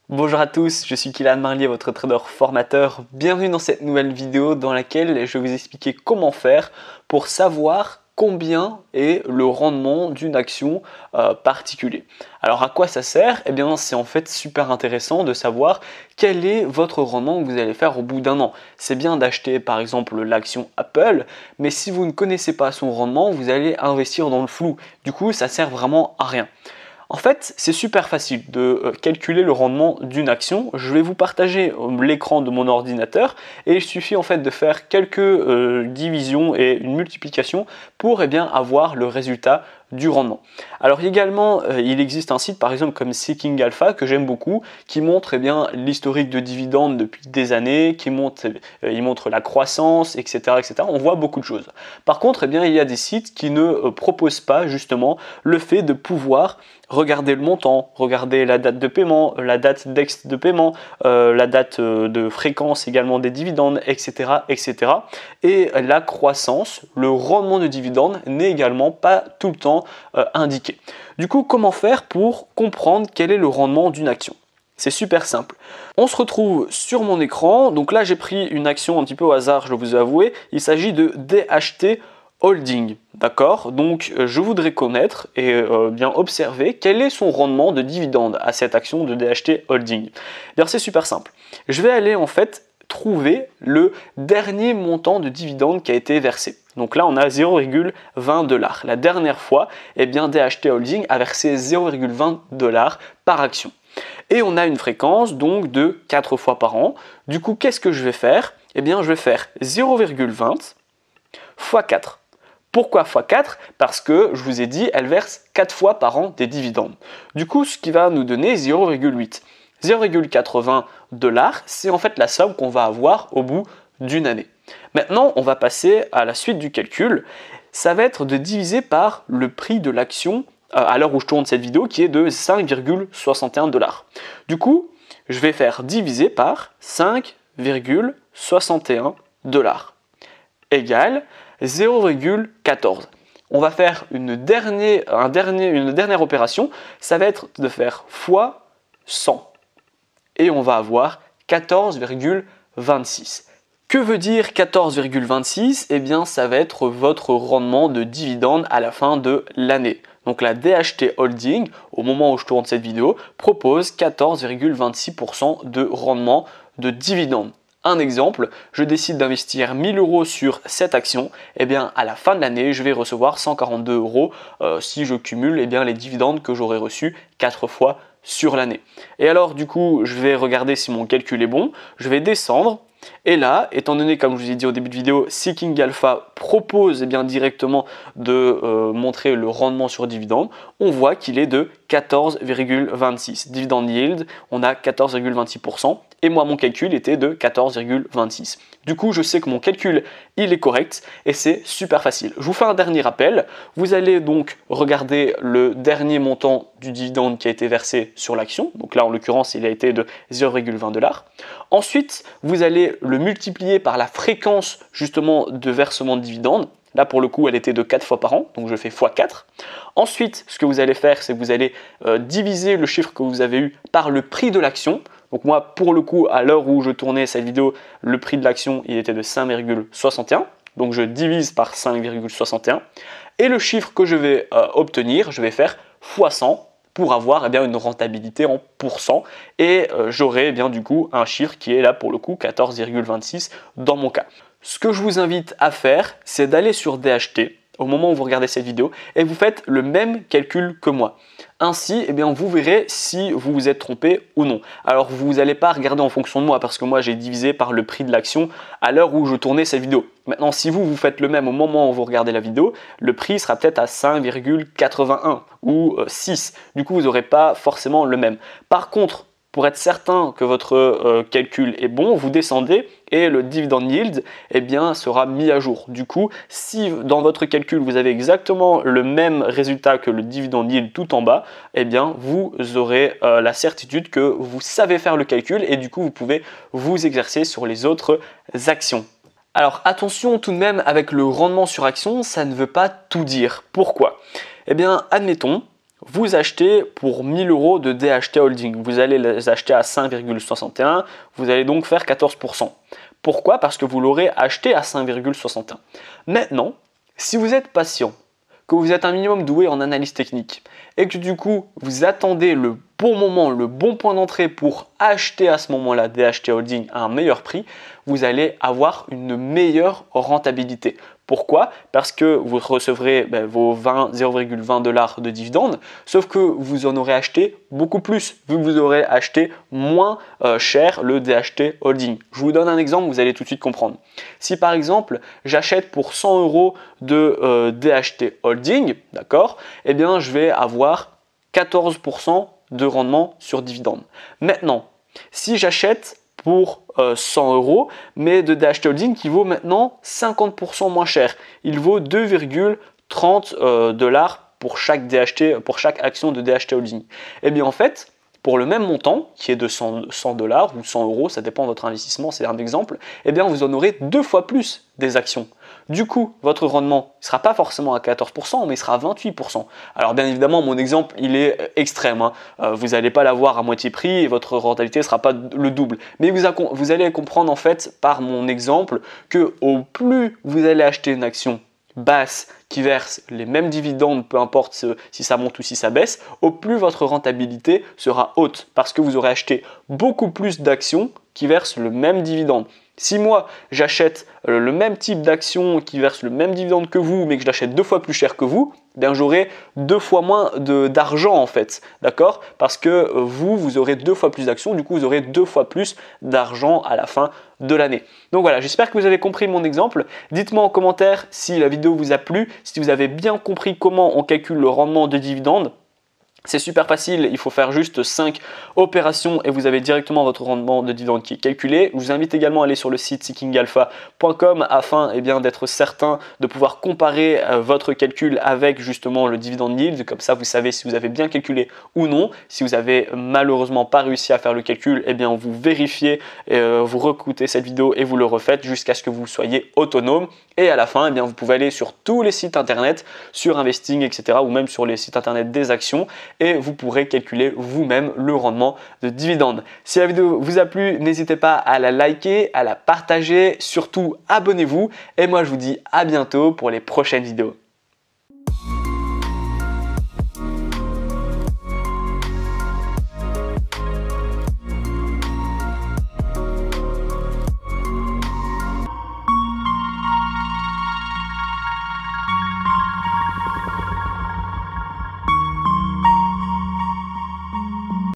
Bonjour à tous, je suis Kylian Marlier, votre trader formateur. Bienvenue dans cette nouvelle vidéo dans laquelle je vais vous expliquer comment faire pour savoir combien est le rendement d'une action particulière. Alors à quoi ça sert? Eh bien c'est en fait super intéressant de savoir quel est votre rendement que vous allez faire au bout d'un an. C'est bien d'acheter par exemple l'action Apple, mais si vous ne connaissez pas son rendement, vous allez investir dans le flou. Du coup ça sert vraiment à rien. En fait, c'est super facile de calculer le rendement d'une action. Je vais vous partager l'écran de mon ordinateur et il suffit en fait de faire quelques divisions et une multiplication pour avoir le résultat du rendement. Alors également, il existe un site par exemple comme Seeking Alpha que j'aime beaucoup qui montre l'historique de dividendes depuis des années, il montre la croissance, etc., etc. On voit beaucoup de choses. Par contre, il y a des sites qui ne proposent pas justement le fait de pouvoir regarder le montant, regarder la date de paiement, la date d'ex de paiement, la date de fréquence également des dividendes, etc., etc. Et la croissance, le rendement de dividendes n'est également pas tout le temps indiqué. Du coup, comment faire pour comprendre quel est le rendement d'une action? C'est super simple. On se retrouve sur mon écran. Donc là, j'ai pris une action un petit peu au hasard, je vais vous avouer. Il s'agit de DHT Holding, d'accord? Donc je voudrais connaître et bien observer quel est son rendement de dividende à cette action de DHT Holding. Bien, c'est super simple. Je vais aller en fait trouver le dernier montant de dividende qui a été versé. Donc là, on a 0,20 $. La dernière fois, DHT Holding a versé 0,20 $ par action. Et on a une fréquence donc de 4 fois par an. Du coup, qu'est-ce que je vais faire? Je vais faire 0,20 x 4. Pourquoi x4? Parce que je vous ai dit, elle verse 4 fois par an des dividendes. Du coup, ce qui va nous donner 0,8. 0,80 $, c'est en fait la somme qu'on va avoir au bout d'une année. Maintenant, on va passer à la suite du calcul. Ça va être de diviser par le prix de l'action à l'heure où je tourne cette vidéo qui est de 5,61 $. Du coup, je vais faire diviser par 5,61 $ égale 0,14. On va faire une dernière opération, ça va être de faire fois 100. Et on va avoir 14,26. Que veut dire 14,26? Ça va être votre rendement de dividende à la fin de l'année. Donc la DHT Holding, au moment où je tourne cette vidéo, propose 14,26% de rendement de dividende. Un exemple, je décide d'investir 1000 € sur cette action, à la fin de l'année, je vais recevoir 142 € si je cumule les dividendes que j'aurai reçus 4 fois sur l'année. Et alors du coup, je vais regarder si mon calcul est bon, je vais descendre. Et là, étant donné, comme je vous ai dit au début de vidéo, Seeking Alpha propose directement de montrer le rendement sur dividende, on voit qu'il est de 14,26. Dividend yield, on a 14,26%. Et moi, mon calcul était de 14,26. Du coup, je sais que mon calcul, il est correct et c'est super facile. Je vous fais un dernier rappel. Vous allez donc regarder le dernier montant du dividende qui a été versé sur l'action. Donc là, en l'occurrence, il a été de 0,20 $. Ensuite, vous allez le multiplier par la fréquence justement de versement de dividende. Là, pour le coup, elle était de 4 fois par an, donc je fais x4. Ensuite, ce que vous allez faire, c'est que vous allez diviser le chiffre que vous avez eu par le prix de l'action. Donc moi, pour le coup, à l'heure où je tournais cette vidéo, le prix de l'action, il était de 5,61. Donc je divise par 5,61. Et le chiffre que je vais obtenir, je vais faire x100 pour avoir une rentabilité en pourcent. Et j'aurai du coup un chiffre qui est là pour le coup 14,26 dans mon cas. Ce que je vous invite à faire, c'est d'aller sur DHT au moment où vous regardez cette vidéo et vous faites le même calcul que moi. Ainsi, vous verrez si vous vous êtes trompé ou non. Alors, vous n'allez pas regarder en fonction de moi parce que moi, j'ai divisé par le prix de l'action à l'heure où je tournais cette vidéo. Maintenant, si vous faites le même au moment où vous regardez la vidéo, le prix sera peut-être à 5,81 ou 6. Du coup, vous n'aurez pas forcément le même. Par contre, pour être certain que votre calcul est bon, vous descendez et le dividend yield sera mis à jour. Du coup, si dans votre calcul vous avez exactement le même résultat que le dividend yield tout en bas, vous aurez la certitude que vous savez faire le calcul et du coup vous pouvez vous exercer sur les autres actions. Alors attention tout de même avec le rendement sur action, ça ne veut pas tout dire. Pourquoi? Admettons, vous achetez pour 1000 euros de DHT Holding. Vous allez les acheter à 5,61, vous allez donc faire 14%. Pourquoi? Parce que vous l'aurez acheté à 5,61. Maintenant, si vous êtes patient, que vous êtes un minimum doué en analyse technique et que du coup vous attendez le bon moment, le bon point d'entrée pour acheter à ce moment-là DHT Holding à un meilleur prix, vous allez avoir une meilleure rentabilité. Pourquoi? Parce que vous recevrez vos 0,20 $ de dividendes, sauf que vous en aurez acheté beaucoup plus, vu que vous aurez acheté moins cher le DHT Holding. Je vous donne un exemple, vous allez tout de suite comprendre. Si par exemple, j'achète pour 100 euros de DHT Holding, d'accord, eh bien je vais avoir 14% de rendement sur dividende. Maintenant, si j'achète pour 100 euros, mais de DHT Holding qui vaut maintenant 50% moins cher. Il vaut 2,30 $ pour chaque action de DHT Holding. Et bien en fait, pour le même montant, qui est de 100 $ ou 100 euros, ça dépend de votre investissement, c'est un exemple, eh bien vous en aurez 2 fois plus des actions. Du coup, votre rendement ne sera pas forcément à 14%, mais il sera à 28%. Alors bien évidemment, mon exemple, il est extrême. Vous n'allez pas l'avoir à moitié prix et votre rentabilité ne sera pas le double. Mais vous allez comprendre en fait par mon exemple que au plus vous allez acheter une action basse qui verse les mêmes dividendes, peu importe si ça monte ou si ça baisse, au plus votre rentabilité sera haute parce que vous aurez acheté beaucoup plus d'actions qui versent le même dividende. Si moi j'achète le même type d'action qui verse le même dividende que vous, mais que je l'achète 2 fois plus cher que vous, bien j'aurai 2 fois moins d'argent en fait, d'accord? Parce que vous aurez 2 fois plus d'actions, du coup vous aurez 2 fois plus d'argent à la fin de l'année. Donc voilà, j'espère que vous avez compris mon exemple. Dites-moi en commentaire si la vidéo vous a plu, si vous avez bien compris comment on calcule le rendement de dividendes. C'est super facile, il faut faire juste 5 opérations et vous avez directement votre rendement de dividende qui est calculé. Je vous invite également à aller sur le site seekingalpha.com afin d'être certain de pouvoir comparer votre calcul avec justement le dividende yield. Comme ça, vous savez si vous avez bien calculé ou non. Si vous avez malheureusement pas réussi à faire le calcul, eh bien vous vérifiez, vous réécoutez cette vidéo et vous le refaites jusqu'à ce que vous soyez autonome. Et à la fin, eh bien, vous pouvez aller sur tous les sites internet, sur Investing, etc. ou même sur les sites internet des actions et vous pourrez calculer vous-même le rendement de dividendes. Si la vidéo vous a plu, n'hésitez pas à la liker, à la partager, surtout abonnez-vous et moi je vous dis à bientôt pour les prochaines vidéos.